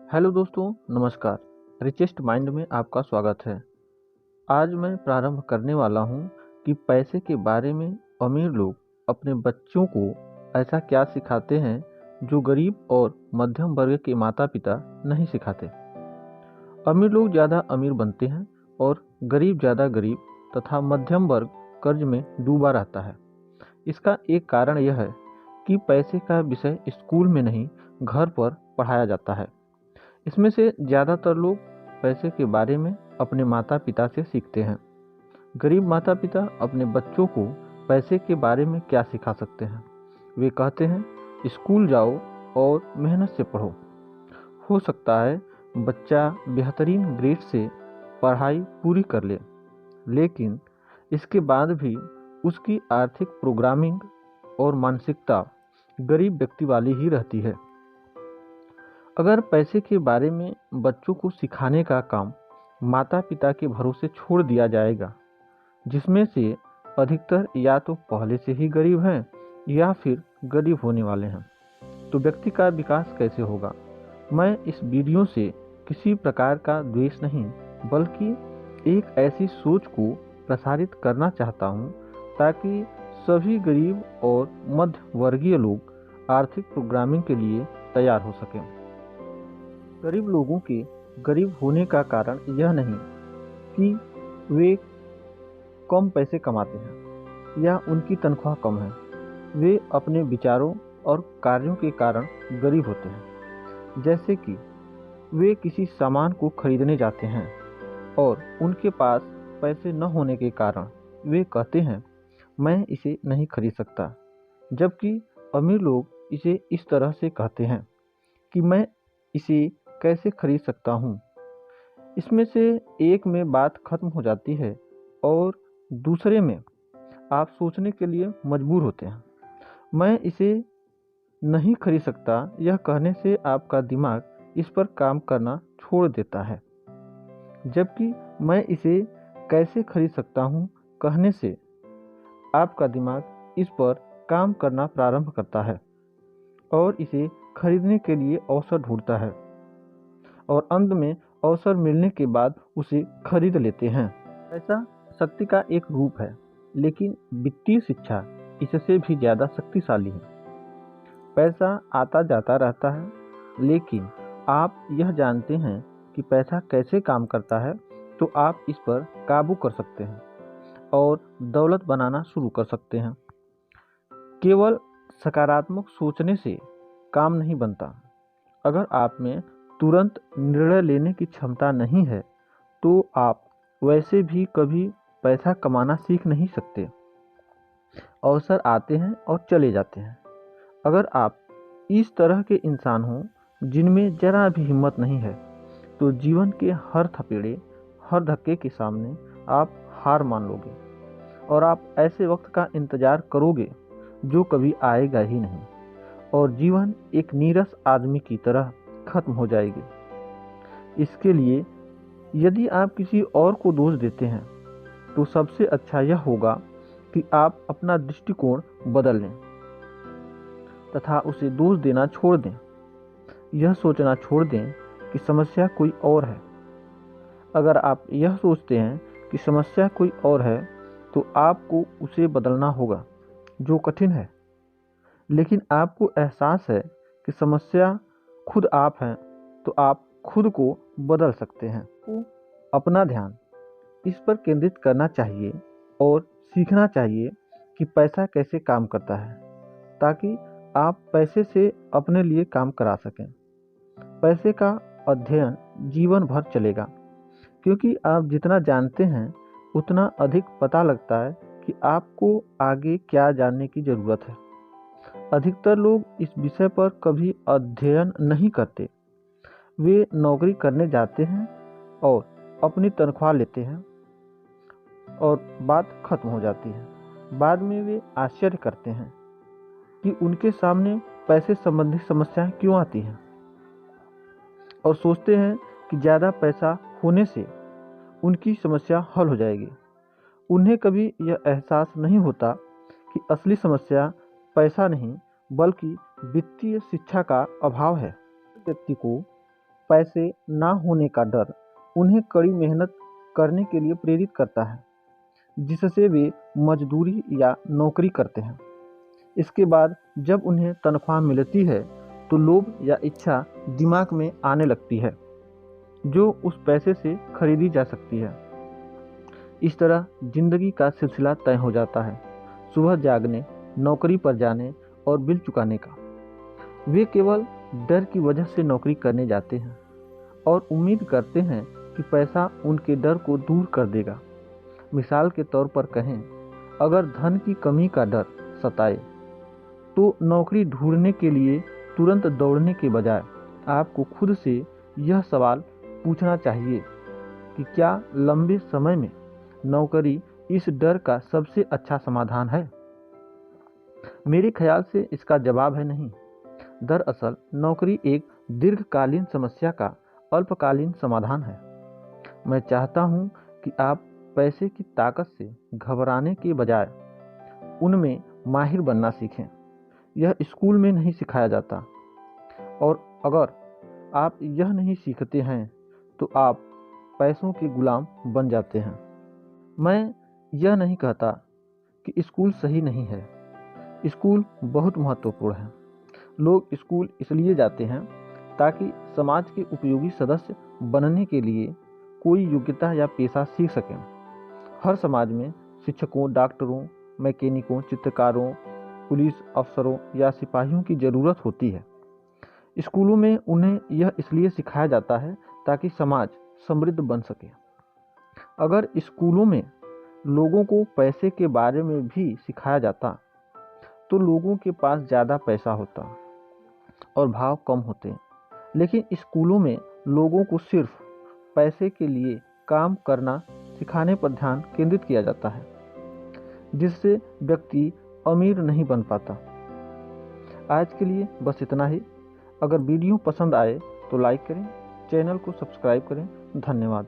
Hello दोस्तों, नमस्कार। Richest mind में आपका स्वागत है। आज मैं प्रारंभ करने वाला हूं कि पैसे के बारे में अमीर लोग अपने बच्चों को ऐसा क्या सिखाते हैं जो गरीब और मध्यम वर्ग के माता पिता नहीं सिखाते। अमीर लोग ज़्यादा अमीर बनते हैं और गरीब ज़्यादा गरीब तथा मध्यम वर्ग कर्ज में डूबा रहता है। इसका एक कारण यह है कि पैसे का विषय स्कूल में नहीं, घर पर पढ़ाया जाता है। इसमें से ज़्यादातर लोग पैसे के बारे में अपने माता पिता से सीखते हैं। गरीब माता पिता अपने बच्चों को पैसे के बारे में क्या सिखा सकते हैं? वे कहते हैं, स्कूल जाओ और मेहनत से पढ़ो। हो सकता है बच्चा बेहतरीन ग्रेड से पढ़ाई पूरी कर ले, लेकिन इसके बाद भी उसकी आर्थिक प्रोग्रामिंग और मानसिकता गरीब व्यक्ति वाली ही रहती है। अगर पैसे के बारे में बच्चों को सिखाने का काम माता पिता के भरोसे छोड़ दिया जाएगा, जिसमें से अधिकतर या तो पहले से ही गरीब हैं या फिर गरीब होने वाले हैं, तो व्यक्ति का विकास कैसे होगा? मैं इस वीडियो से किसी प्रकार का द्वेष नहीं, बल्कि एक ऐसी सोच को प्रसारित करना चाहता हूं ताकि सभी गरीब और मध्य वर्गीय लोग आर्थिक प्रोग्रामिंग के लिए तैयार हो सकें। गरीब लोगों के गरीब होने का कारण यह नहीं कि वे कम पैसे कमाते हैं या उनकी तनख्वाह कम है। वे अपने विचारों और कार्यों के कारण गरीब होते हैं। जैसे कि वे किसी सामान को खरीदने जाते हैं और उनके पास पैसे न होने के कारण वे कहते हैं, मैं इसे नहीं खरीद सकता। जबकि अमीर लोग इसे इस तरह से कहते हैं कि मैं इसे कैसे खरीद सकता हूँ। इसमें से एक में बात खत्म हो जाती है और दूसरे में आप सोचने के लिए मजबूर होते हैं। मैं इसे नहीं खरीद सकता, यह कहने से आपका दिमाग इस पर काम करना छोड़ देता है, जबकि मैं इसे कैसे खरीद सकता हूँ कहने से आपका दिमाग इस पर काम करना प्रारंभ करता है और इसे खरीदने के लिए अवसर ढूंढता है और अंत में अवसर मिलने के बाद उसे खरीद लेते हैं। पैसा शक्ति का एक रूप है, लेकिन वित्तीय शिक्षा इससे भी ज़्यादा शक्तिशाली है। पैसा आता जाता रहता है, लेकिन आप यह जानते हैं कि पैसा कैसे काम करता है, तो आप इस पर काबू कर सकते हैं और दौलत बनाना शुरू कर सकते हैं। केवल सकारात्मक सोचने से काम नहीं बनता। अगर आप में तुरंत निर्णय लेने की क्षमता नहीं है, तो आप वैसे भी कभी पैसा कमाना सीख नहीं सकते। अवसर आते हैं और चले जाते हैं। अगर आप इस तरह के इंसान हों जिनमें जरा भी हिम्मत नहीं है, तो जीवन के हर थपेड़े, हर धक्के के सामने आप हार मान लोगे और आप ऐसे वक्त का इंतजार करोगे जो कभी आएगा ही नहीं, और जीवन एक नीरस आदमी की तरह खत्म हो जाएगी। इसके लिए यदि आप किसी और को दोष देते हैं, तो सबसे अच्छा यह होगा कि आप अपना दृष्टिकोण बदल लें तथा उसे दोष देना छोड़ दें। यह सोचना छोड़ दें कि समस्या कोई और है। अगर आप यह सोचते हैं कि समस्या कोई और है, तो आपको उसे बदलना होगा, जो कठिन है। लेकिन आपको एहसास है कि समस्या खुद आप हैं, तो आप खुद को बदल सकते हैं। तो अपना ध्यान इस पर केंद्रित करना चाहिए और सीखना चाहिए कि पैसा कैसे काम करता है, ताकि आप पैसे से अपने लिए काम करा सकें। पैसे का अध्ययन जीवन भर चलेगा, क्योंकि आप जितना जानते हैं उतना अधिक पता लगता है कि आपको आगे क्या जानने की ज़रूरत है। अधिकतर लोग इस विषय पर कभी अध्ययन नहीं करते। वे नौकरी करने जाते हैं और अपनी तनख्वाह लेते हैं और बात खत्म हो जाती है। बाद में वे आश्चर्य करते हैं कि उनके सामने पैसे संबंधी समस्याएं क्यों आती हैं, और सोचते हैं कि ज़्यादा पैसा होने से उनकी समस्या हल हो जाएगी। उन्हें कभी यह एहसास नहीं होता कि असली समस्या पैसा नहीं, बल्कि वित्तीय शिक्षा का अभाव है। व्यक्ति को पैसे ना होने का डर उन्हें कड़ी मेहनत करने के लिए प्रेरित करता है, जिससे वे मजदूरी या नौकरी करते हैं। इसके बाद जब उन्हें तनख्वाह मिलती है तो लोभ या इच्छा दिमाग में आने लगती है, जो उस पैसे से खरीदी जा सकती है। इस तरह जिंदगी का सिलसिला तय हो जाता है, सुबह जागने, नौकरी पर जाने और बिल चुकाने का। वे केवल डर की वजह से नौकरी करने जाते हैं और उम्मीद करते हैं कि पैसा उनके डर को दूर कर देगा। मिसाल के तौर पर कहें, अगर धन की कमी का डर सताए तो नौकरी ढूंढने के लिए तुरंत दौड़ने के बजाय आपको खुद से यह सवाल पूछना चाहिए कि क्या लंबे समय में नौकरी इस डर का सबसे अच्छा समाधान है? मेरे ख्याल से इसका जवाब है नहीं। दरअसल नौकरी एक दीर्घकालीन समस्या का अल्पकालीन समाधान है। मैं चाहता हूं कि आप पैसे की ताकत से घबराने के बजाय उनमें माहिर बनना सीखें। यह स्कूल में नहीं सिखाया जाता, और अगर आप यह नहीं सीखते हैं तो आप पैसों के गुलाम बन जाते हैं। मैं यह नहीं कहता कि स्कूल सही नहीं है। स्कूल बहुत महत्वपूर्ण है। लोग स्कूल इसलिए जाते हैं ताकि समाज के उपयोगी सदस्य बनने के लिए कोई योग्यता या पेशा सीख सकें। हर समाज में शिक्षकों, डॉक्टरों, मैकेनिकों, चित्रकारों, पुलिस अफसरों या सिपाहियों की ज़रूरत होती है। स्कूलों में उन्हें यह इसलिए सिखाया जाता है ताकि समाज समृद्ध बन सके। अगर स्कूलों में लोगों को पैसे के बारे में भी सिखाया जाता तो लोगों के पास ज़्यादा पैसा होता और भाव कम होते। लेकिन स्कूलों में लोगों को सिर्फ पैसे के लिए काम करना सिखाने पर ध्यान केंद्रित किया जाता है, जिससे व्यक्ति अमीर नहीं बन पाता। आज के लिए बस इतना ही। अगर वीडियो पसंद आए तो लाइक करें, चैनल को सब्सक्राइब करें। धन्यवाद।